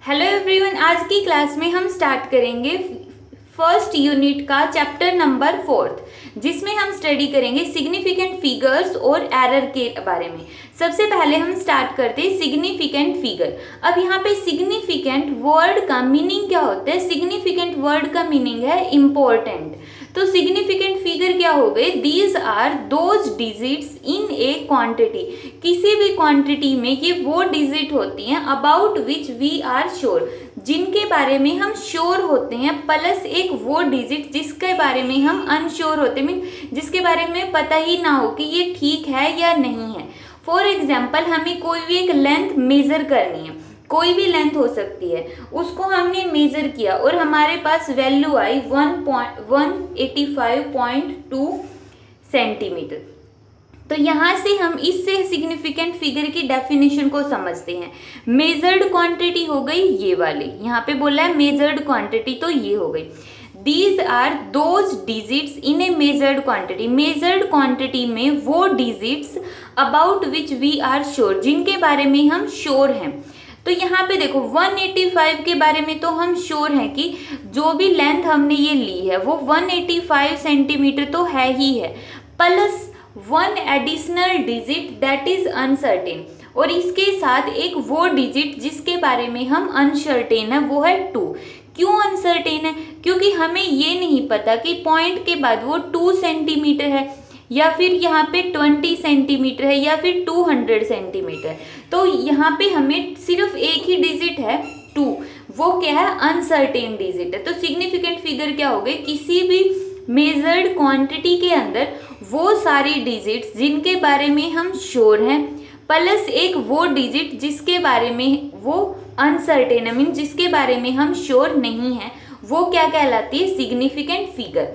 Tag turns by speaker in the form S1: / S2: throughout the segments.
S1: Hello everyone, आज की class में हम स्टार्ट करेंगे फर्स्ट यूनिट का चैप्टर नंबर 4, जिसमें हम स्टडी करेंगे सिग्निफिकेंट फिगर्स और एरर के बारे में। सबसे पहले हम स्टार्ट करते हैं सिग्निफिकेंट फिगर। अब यहाँ पे सिग्निफिकेंट वर्ड का मीनिंग क्या होता है? सिग्निफिकेंट वर्ड का मीनिंग है इम्पोर्टेंट। तो सिग्निफिकेंट फिगर क्या हो गए? These are those digits in a quantity. किसी भी क्वांटिटी में ये वो डिजिट होती हैं about which we are sure, जिनके बारे में हम श्योर होते हैं, प्लस एक वो डिजिट जिसके बारे में हम अनश्योर होते हैं, मीन जिसके बारे में पता ही ना हो कि ये ठीक है या नहीं है। फॉर एग्जाम्पल, हमें कोई भी एक लेंथ मेजर करनी है, कोई भी लेंथ हो सकती है, उसको हमने मेजर किया और हमारे पास वैल्यू आई 185.2 सेंटीमीटर। तो यहाँ से हम इससे सिग्निफिकेंट फिगर की डेफिनेशन को समझते हैं। मेजर्ड क्वांटिटी हो गई ये वाली, यहाँ पे बोला है मेजर्ड क्वांटिटी, तो ये हो गई। These are those digits in a measured quantity। measured quantity में वो digits about which we are sure, जिनके बारे में हम श्योर हैं। तो यहाँ पे देखो 185 के बारे में तो हम श्योर हैं कि जो भी लेंथ हमने ये ली है वो 185 सेंटीमीटर तो है ही है, plus one additional digit that is uncertain, और इसके साथ एक वो डिजिट जिसके बारे में हम अनसर्टेन है, वो है 2। क्यों अनसर्टेन है? क्योंकि हमें ये नहीं पता कि पॉइंट के बाद वो 2 सेंटीमीटर है या फिर यहाँ पे 20 सेंटीमीटर है या फिर 200 सेंटीमीटर। तो यहाँ पे हमें सिर्फ एक ही डिजिट है 2, वो क्या है? अनसर्टेन डिजिट है। तो सिग्निफिकेंट फिगर क्या हो गए? किसी भी मेजर्ड क्वांटिटी के अंदर वो सारी डिजिट्स जिनके बारे में हम श्योर हैं, प्लस एक वो डिजिट जिसके बारे में वो अनसर्टेन है, मीन जिसके बारे में हम श्योर नहीं है, वो क्या कहलाती है? Significant figure.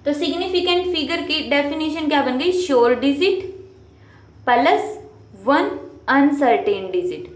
S1: तो सिग्निफिकेंट फिगर की डेफिनेशन क्या बन गई? Sure digit plus one uncertain digit,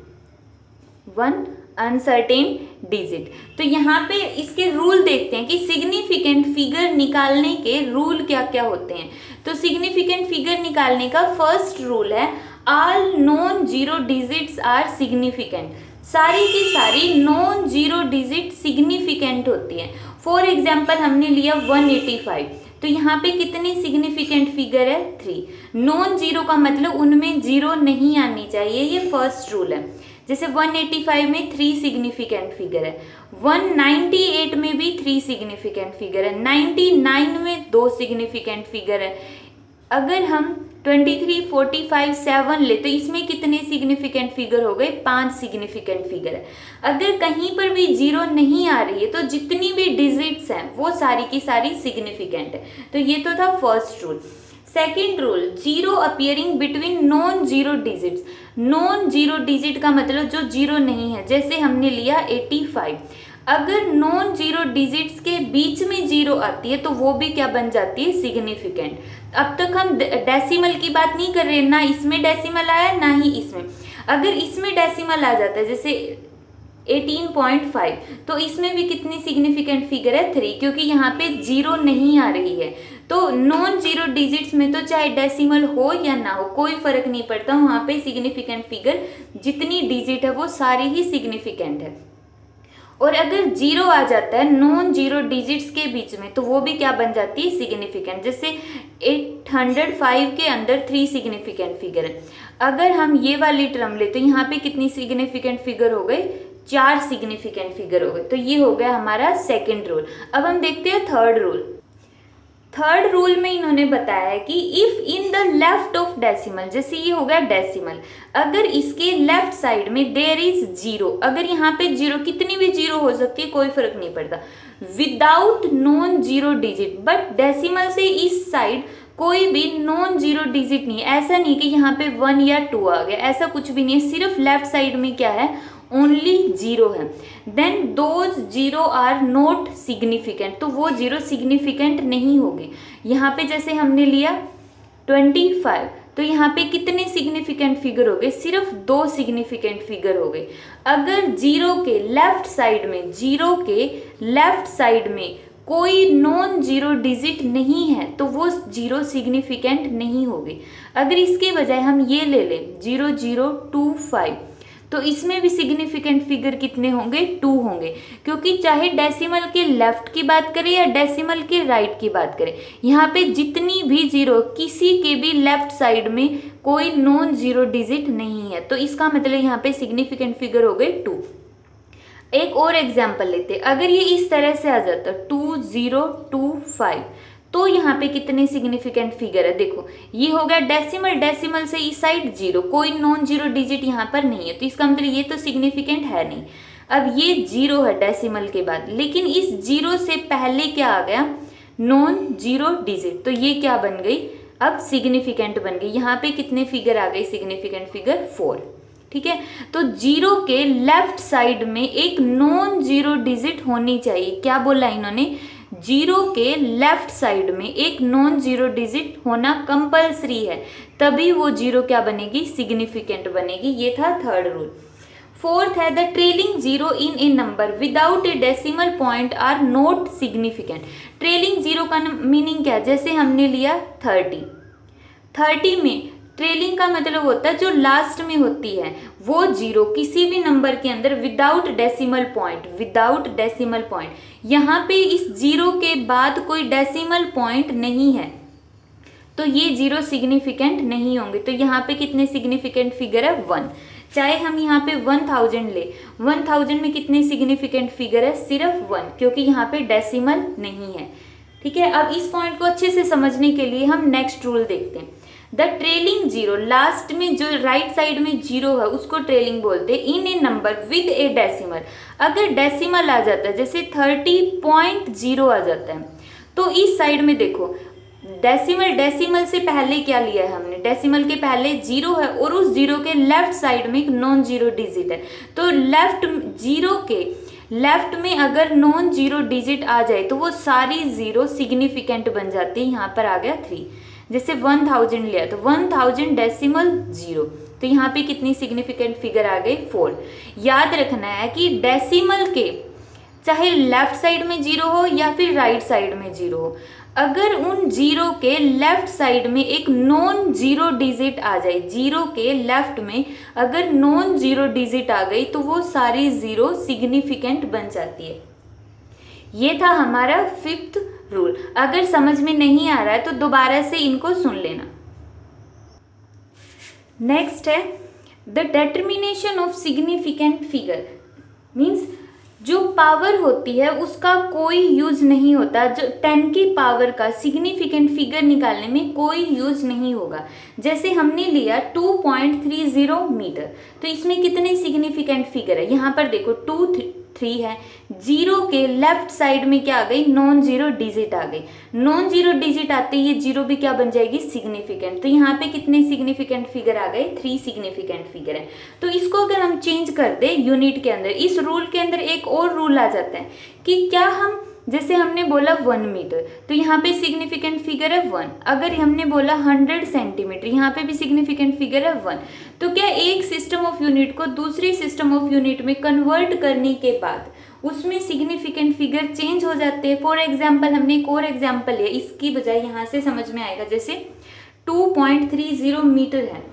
S1: one uncertain digit. तो यहाँ पे इसके रूल देखते हैं कि सिग्निफिकेंट फिगर निकालने के रूल क्या क्या होते हैं। तो सिग्निफिकेंट फिगर निकालने का फर्स्ट रूल है all non zero digits are significant. सारी की सारी नॉन जीरो डिजिट सिग्निफिकेंट होती है। फॉर एग्जाम्पल, हमने लिया 185, तो यहाँ पे कितने सिग्निफिकेंट फिगर है? 3। नॉन जीरो का मतलब उनमें जीरो नहीं आनी चाहिए, ये फर्स्ट रूल है। जैसे 185 में 3 सिग्निफिकेंट फिगर है, 198 में भी 3 सिग्निफिकेंट फिगर है, 99 में 2 सिग्निफिकेंट फिगर है। अगर हम 23, 45, 7 ले तो इसमें कितने सिग्निफिकेंट फिगर हो गए? 5 सिग्निफिकेंट फिगर है। अगर कहीं पर भी जीरो नहीं आ रही है तो जितनी भी डिजिट्स हैं वो सारी की सारी सिग्निफिकेंट है। तो ये तो था first rule. Second rule, zero appearing between non zero digits. Non zero digit का मतलब जो जीरो नहीं है, जैसे हमने लिया 85, अगर नॉन जीरो डिजिट्स के बीच में जीरो आती है तो वो भी क्या बन जाती है? सिग्निफिकेंट। अब तक हम डेसिमल की बात नहीं कर रहे, ना इसमें डेसिमल आया ना ही इसमें। अगर इसमें डेसिमल आ जाता है जैसे 18.5, तो इसमें भी कितनी सिग्निफिकेंट फिगर है? 3, क्योंकि यहाँ पे जीरो नहीं आ रही है। तो नॉन जीरो डिजिट्स में तो चाहे डेसिमल हो या ना हो कोई फर्क नहीं पड़ता, वहाँ पे सिग्निफिकेंट फिगर जितनी डिजिट है वो सारी ही सिग्निफिकेंट है। और अगर जीरो आ जाता है नॉन जीरो डिजिट्स के बीच में तो वो भी क्या बन जाती है? सिग्निफिकेंट। जैसे 805 के अंदर 3 सिग्निफिकेंट फिगर है। अगर हम ये वाली टर्म ले तो यहाँ पे कितनी सिग्निफिकेंट फिगर हो गई? 4 सिग्निफिकेंट फिगर हो गए। तो ये हो गया हमारा सेकेंड रूल। अब हम देखते हैं थर्ड रूल। थर्ड रूल में इन्होंने बताया है कि if in the left of decimal, जैसे ये हो गया डेसिमल, अगर इसके लेफ्ट साइड में देयर इज जीरो, अगर यहाँ पे जीरो, कितनी भी जीरो हो सकती है कोई फर्क नहीं पड़ता, without non zero digit, but decimal से इस साइड कोई भी नॉन जीरो डिजिट नहीं है। ऐसा नहीं कि यहाँ पे 1 या 2 आ गया, ऐसा कुछ भी नहीं है, सिर्फ लेफ्ट साइड में क्या है? ओनली जीरो है। Then those zero are not significant, तो वो जीरो सिग्निफिकेंट नहीं होगी। यहाँ पे जैसे हमने लिया 25, तो यहाँ पे कितने सिग्निफिकेंट फिगर हो गए? सिर्फ 2 सिग्निफिकेंट फिगर हो गए। अगर जीरो के लेफ्ट साइड में, जीरो के लेफ्ट साइड में कोई नॉन जीरो डिजिट नहीं है तो वो जीरो सिग्निफिकेंट नहीं होगी। अगर इसके बजाय हम ये ले लें 0025, तो इसमें भी सिग्निफिकेंट फिगर कितने होंगे, 2 होंगे, क्योंकि चाहे डेसिमल के लेफ्ट की बात करें या डेसिमल के राइट की बात करें, यहाँ पे जितनी भी जीरो, किसी के भी लेफ्ट साइड में कोई नॉन जीरो डिजिट नहीं है, तो इसका मतलब यहाँ पे सिग्निफिकेंट फिगर हो गए 2। एक और एग्जाम्पल लेते, अगर ये इस तरह से आ जाता 2025, तो यहाँ पे कितने सिग्निफिकेंट फिगर है, देखो ये हो गया डेसिमल, डेसिमल से इस साइड जीरो, कोई नॉन जीरो डिजिट यहाँ पर नहीं है, तो इसका मतलब ये तो सिग्निफिकेंट है नहीं। अब ये जीरो है डेसिमल के बाद, लेकिन इस जीरो से पहले क्या आ गया, नॉन जीरो डिजिट, तो ये क्या बन गई, अब सिग्निफिकेंट बन गई। यहाँ पे कितने फिगर आ गए, सिग्निफिकेंट फिगर 4, ठीक है। तो जीरो के लेफ्ट साइड में एक नॉन जीरो डिजिट होनी चाहिए, क्या बोला इन्होंने, जीरो के लेफ्ट साइड में एक नॉन जीरो डिजिट होना कंपल्सरी है, तभी वो जीरो क्या बनेगी, सिग्निफिकेंट बनेगी। ये था थर्ड रूल। फोर्थ है, the trailing zero in a number without a decimal point are not significant. Trailing zero का मीनिंग क्या है, जैसे हमने लिया 30 में ट्रेलिंग का मतलब होता है जो लास्ट में होती है वो जीरो, किसी भी नंबर के अंदर विदाउट डेसिमल पॉइंट, यहाँ पे इस जीरो के बाद कोई डेसिमल पॉइंट नहीं है, तो ये जीरो सिग्निफिकेंट नहीं होंगे। तो यहाँ पे कितने सिग्निफिकेंट फिगर है, 1। चाहे हम यहाँ पे 1000 ले, 1000 में कितने सिग्निफिकेंट फिगर है, सिर्फ 1, क्योंकि यहाँ पे डेसिमल नहीं है, ठीक है। अब इस पॉइंट को अच्छे से समझने के लिए हम नेक्स्ट रूल देखते हैं। द ट्रेलिंग जीरो, लास्ट में जो राइट साइड में जीरो है उसको ट्रेलिंग बोलते हैं। इन a number with A decimal, अगर डेसिमल आ जाता है जैसे 30.0 आ जाता है, तो इस साइड में देखो डेसिमल से पहले क्या लिया है हमने, डेसिमल के पहले जीरो है और उस जीरो के लेफ्ट साइड में एक नॉन जीरो डिजिट है, तो जीरो के लेफ्ट में अगर नॉन जीरो डिजिट आ जाए तो वो सारी जीरो सिग्निफिकेंट बन जाती है। यहाँ पर आ गया 3, जैसे 1000 लिया तो 1000 डेसिमल जीरो, तो यहाँ पे कितनी सिग्निफिकेंट फिगर आ गई, 4। याद रखना है कि डेसिमल के चाहे लेफ्ट साइड में जीरो हो या फिर राइट साइड में जीरो हो, अगर उन जीरो के लेफ्ट साइड में एक नॉन जीरो डिजिट आ जाए, जीरो के लेफ्ट में अगर नॉन जीरो डिजिट आ गई तो वो सारी जीरो सिग्निफिकेंट बन जाती है। ये था हमारा 5th रूल। अगर समझ में नहीं आ रहा है तो दोबारा से इनको सुन लेना। नेक्स्ट है, the determination of significant figure, means जो पावर होती है उसका कोई यूज नहीं होता, जो 10 की पावर का सिग्निफिकेंट फिगर निकालने में कोई यूज नहीं होगा। जैसे हमने लिया 2.30 मीटर, तो इसमें कितने सिग्निफिकेंट फिगर है, यहाँ पर देखो 2 3 है, जीरो के लेफ्ट साइड में क्या आ गई, नॉन जीरो डिजिट आ गई, नॉन जीरो डिजिट आते ही ये जीरो भी क्या बन जाएगी, सिग्निफिकेंट। तो यहाँ पे कितने सिग्निफिकेंट फिगर आ गए, 3 सिग्निफिकेंट फिगर है। तो इसको अगर हम चेंज कर दे यूनिट के अंदर, इस रूल के अंदर एक और रूल आ जाता है कि क्या हम, जैसे हमने बोला 1 मीटर, तो यहाँ पे सिग्निफिकेंट फिगर है 1। अगर हमने बोला 100 सेंटीमीटर, यहाँ पे भी सिग्निफिकेंट फिगर है 1। तो क्या एक सिस्टम ऑफ यूनिट को दूसरी सिस्टम ऑफ यूनिट में कन्वर्ट करने के बाद उसमें सिग्निफिकेंट फिगर चेंज हो जाते हैं। फॉर एग्जाम्पल, हमने एक और एग्जाम्पल लिया, इसकी बजाय यहाँ से समझ में आएगा, जैसे 2.30 मीटर है,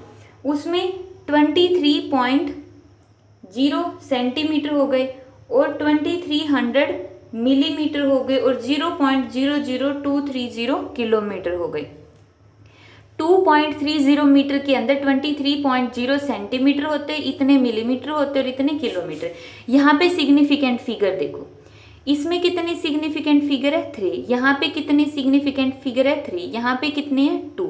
S1: उसमें 23.0 सेंटीमीटर हो गए और 2300 मिलीमीटर हो गए और 0.00230 किलोमीटर हो गए। 2.30 मीटर के अंदर 23.0 सेंटीमीटर होते, इतने मिलीमीटर होते और इतने किलोमीटर। यहाँ पे सिग्निफिकेंट फिगर देखो, इसमें कितने सिग्निफिकेंट फिगर है 3, यहाँ पे कितने सिग्निफिकेंट फिगर है 3, यहाँ पे कितने हैं 2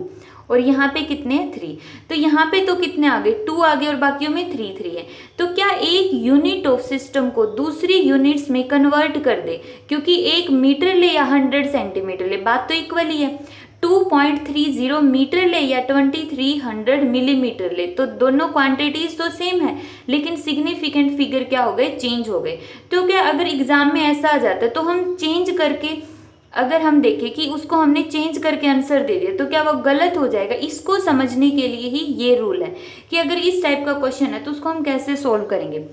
S1: और यहाँ पे कितने हैं 3। तो यहाँ पे तो कितने आ गए, 2 आ गए और बाकियों में 3 है। तो क्या एक यूनिट ऑफ सिस्टम को दूसरी यूनिट्स में कन्वर्ट कर दे, क्योंकि 1 मीटर ले या 100 सेंटीमीटर ले, बात तो इक्वल ही है। 2.30 मीटर ले या 2300 मिलीमीटर ले, तो दोनों क्वांटिटीज तो सेम है, लेकिन सिग्निफिकेंट फिगर क्या हो गए, चेंज हो गए। तो क्या अगर एग्जाम में ऐसा आ जाता है तो हम चेंज करके, अगर हम देखें कि उसको हमने चेंज करके आंसर दे दिया तो क्या वो गलत हो जाएगा। इसको समझने के लिए ही ये रूल है कि अगर इस टाइप का क्वेश्चन है तो उसको हम कैसे सोल्व करेंगे।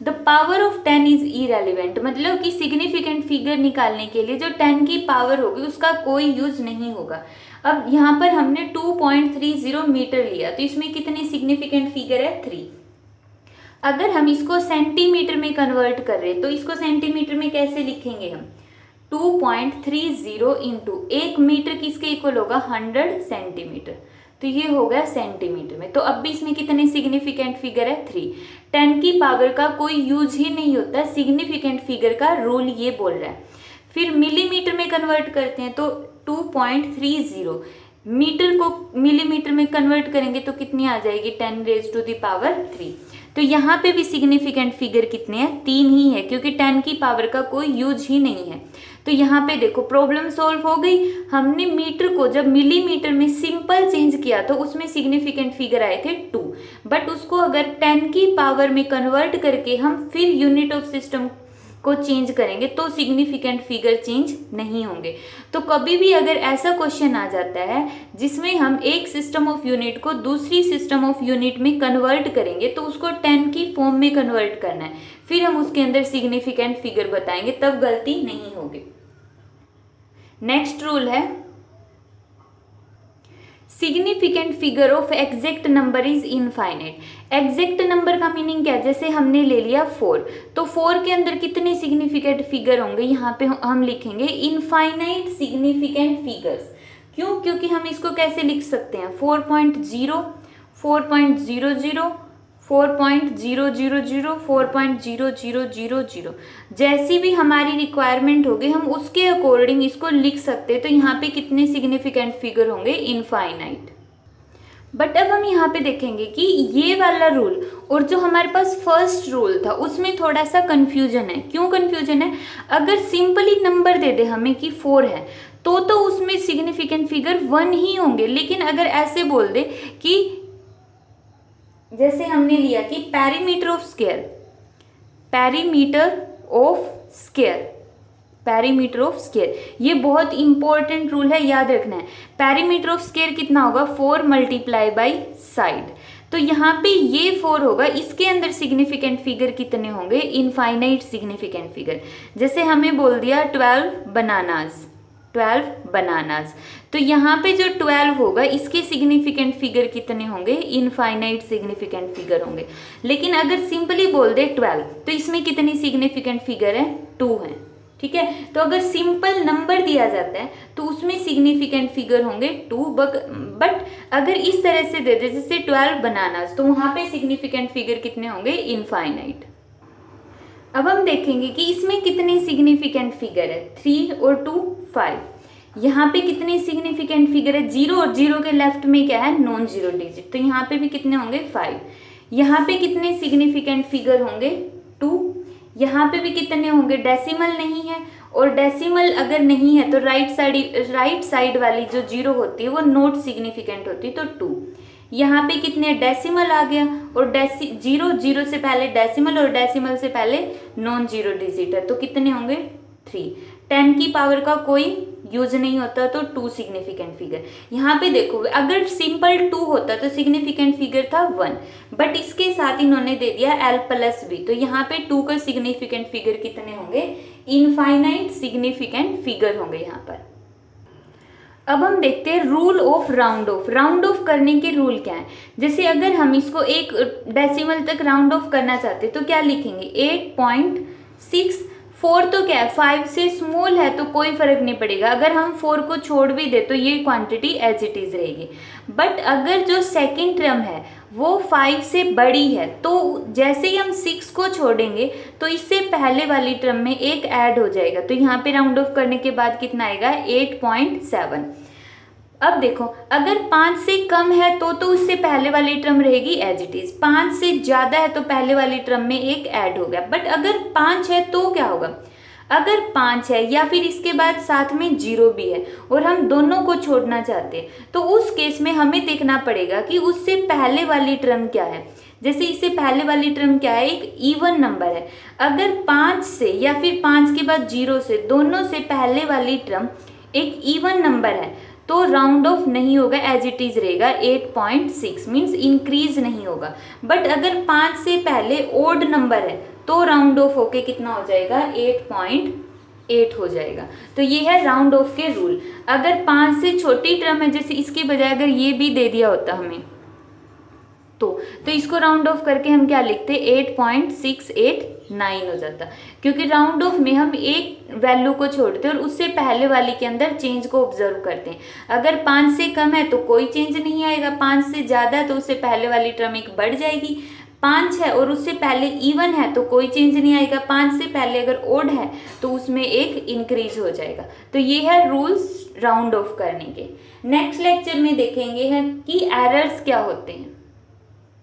S1: The power of 10 is irrelevant, मतलब कि सिग्निफिकेंट फिगर निकालने के लिए जो 10 की पावर होगी उसका कोई यूज नहीं होगा। अब यहाँ पर हमने 2.30 मीटर लिया, तो इसमें कितने सिग्निफिकेंट फिगर है 3। अगर हम इसको सेंटीमीटर में कन्वर्ट कर रहे हैं तो इसको सेंटीमीटर में कैसे लिखेंगे हम, 2.30 इंटू 1 मीटर किसके इक्वल होगा, 100 सेंटीमीटर। तो ये हो गया सेंटीमीटर में। तो अब भी इसमें कितने सिग्निफिकेंट फिगर है, 3। 10 की पावर का कोई यूज ही नहीं होता, सिग्निफिकेंट फिगर का रूल ये बोल रहा है। फिर मिलीमीटर में कन्वर्ट करते हैं तो 2.30, मीटर को मिलीमीटर में कन्वर्ट करेंगे तो कितनी आ जाएगी, 10⁻³ तो यहाँ पे भी सिग्निफिकेंट फिगर कितने हैं, 3 ही है, क्योंकि 10 की पावर का कोई यूज ही नहीं है। तो यहाँ पे देखो प्रॉब्लम सॉल्व हो गई। हमने मीटर को जब मिलीमीटर में सिंपल चेंज किया तो उसमें सिग्निफिकेंट फिगर आए थे 2, बट उसको अगर 10 की पावर में कन्वर्ट करके हम फिर यूनिट ऑफ सिस्टम को चेंज करेंगे तो सिग्निफिकेंट फिगर चेंज नहीं होंगे। तो कभी भी अगर ऐसा क्वेश्चन आ जाता है जिसमें हम एक सिस्टम ऑफ यूनिट को दूसरी सिस्टम ऑफ यूनिट में कन्वर्ट करेंगे तो उसको 10 की फॉर्म में कन्वर्ट करना है, फिर हम उसके अंदर सिग्निफिकेंट फिगर बताएंगे, तब गलती नहीं होगी। नेक्स्ट रूल है significant figure of exact number is infinite. Exact number का मीनिंग क्या है, जैसे हमने ले लिया 4, तो 4 के अंदर कितने सिग्निफिकेंट फिगर होंगे, यहाँ पे हम लिखेंगे इनफाइनाइट सिग्निफिकेंट फिगर्स। क्यों, क्योंकि हम इसको कैसे लिख सकते हैं, 4.0, 4.00, 4.000, 4.0000, जैसी भी हमारी रिक्वायरमेंट होगी हम उसके अकॉर्डिंग इसको लिख सकते हैं। तो यहाँ पे कितने सिग्निफिकेंट फिगर होंगे, इनफाइनाइट। बट अब हम यहाँ पे देखेंगे कि ये वाला रूल और जो हमारे पास फर्स्ट रूल था उसमें थोड़ा सा कंफ्यूजन है। क्यों कंफ्यूजन है, अगर सिंपली नंबर दे दे हमें कि 4 है तो उसमें सिग्निफिकेंट फिगर 1 ही होंगे, लेकिन अगर ऐसे बोल दे कि जैसे हमने लिया कि perimeter of square, perimeter of square, perimeter of square, ये बहुत इंपॉर्टेंट रूल है, याद रखना है। पेरीमीटर ऑफ स्क्वायर कितना होगा, 4 मल्टीप्लाई बाई साइड। तो यहाँ पे ये 4 होगा, इसके अंदर सिग्निफिकेंट फिगर कितने होंगे, इनफाइनाइट सिग्निफिकेंट फिगर। जैसे हमें बोल दिया 12 बनानास, 12 बनानास, तो यहाँ पे जो 12 होगा इसके सिग्निफिकेंट फिगर कितने होंगे, इनफाइनाइट सिग्निफिकेंट फिगर होंगे। लेकिन अगर सिंपली बोल दे 12 तो इसमें कितनी सिग्निफिकेंट फिगर है, 2 है, ठीक है। तो अगर सिंपल नंबर दिया जाता है तो उसमें सिग्निफिकेंट फिगर होंगे 2, बट अगर इस तरह से दे दे जैसे 12 बनानास तो वहाँ पे सिग्निफिकेंट फिगर कितने होंगे, इनफाइनाइट। अब हम देखेंगे कि इसमें कितने सिग्निफिकेंट फिगर है, 3 और 2 5। यहाँ पे कितने सिग्निफिकेंट फिगर है, 0 और 0 के लेफ्ट में क्या है, नॉन जीरो डिजिट, तो यहाँ पे भी कितने होंगे, 5। यहाँ पे कितने सिग्निफिकेंट फिगर होंगे, 2। यहाँ पे भी कितने होंगे, डेसिमल नहीं है, और डेसिमल अगर नहीं है तो राइट साइड वाली जो 0 होती है वो नॉट सिग्निफिकेंट होती है, तो 2। यहाँ पे कितने डेसिमल आ गया, और 0 से पहले डेसिमल और डेसिमल से पहले नॉन जीरो डिजिट है, तो कितने होंगे, 3। 10 की पावर का कोई यूज नहीं होता तो 2 सिग्निफिकेंट फिगर। यहाँ पे देखो अगर सिंपल 2 होता तो सिग्निफिकेंट फिगर था 1, बट इसके साथ इन्होंने दे दिया l+b, तो यहाँ पे 2 का सिग्निफिकेंट फिगर कितने होंगे, इनफाइनाइट सिग्निफिकेंट फिगर होंगे यहाँ पर। अब हम देखते हैं rule of round of. Round of करने के रूल क्या है, जैसे अगर हम इसको एक डेसिमल तक राउंड ऑफ करना चाहते हैं तो क्या लिखेंगे, 8.6। 4 तो क्या है, 5 से स्मॉल है तो कोई फर्क नहीं पड़ेगा, अगर हम 4 को छोड़ भी दे तो ये क्वांटिटी एज इट इज रहेगी। बट अगर जो सेकंड टर्म है वो 5 से बड़ी है तो जैसे ही हम 6 को छोड़ेंगे तो इससे पहले वाली टर्म में एक ऐड हो जाएगा, तो यहाँ पे राउंड ऑफ करने के बाद कितना आएगा, 8.7। अब देखो अगर 5 से कम है तो उससे पहले वाली टर्म रहेगी एज इट इज, 5 से ज़्यादा है तो पहले वाली टर्म में एक ऐड हो गया। बट अगर 5 है तो क्या होगा, अगर 5 है या फिर इसके बाद साथ में 0 भी है और हम दोनों को छोड़ना चाहते हैं तो उस केस में हमें देखना पड़ेगा कि उससे पहले वाली टर्म क्या है। जैसे इससे पहले वाली टर्म क्या है, एक इवन नंबर है, अगर 5 से या फिर 5 के बाद 0 से दोनों से पहले वाली टर्म एक इवन नंबर है तो राउंड ऑफ नहीं होगा, एज इट इज रहेगा 8.6, मीन्स इंक्रीज नहीं होगा। बट अगर 5 से पहले ओड नंबर है तो राउंड ऑफ होके कितना हो जाएगा, 8.8 हो जाएगा। तो ये है राउंड ऑफ के रूल। अगर 5 से छोटी टर्म है, जैसे इसके बजाय अगर ये भी दे दिया होता हमें तो इसको राउंड ऑफ करके हम क्या लिखते, 8.689 हो जाता, क्योंकि राउंड ऑफ में हम एक वैल्यू को छोड़ते हैं और उससे पहले वाले के अंदर चेंज को ऑब्जर्व करते हैं। अगर 5 से कम है तो कोई चेंज नहीं आएगा, 5 से ज़्यादा है तो उससे पहले वाली टर्म एक बढ़ जाएगी, 5 है और उससे पहले इवन है तो कोई चेंज नहीं आएगा, 5 से पहले अगर ओड है तो उसमें एक इंक्रीज हो जाएगा। तो ये है रूल्स राउंड ऑफ करने के। नेक्स्ट लेक्चर में देखेंगे हैं कि एरर्स क्या होते हैं।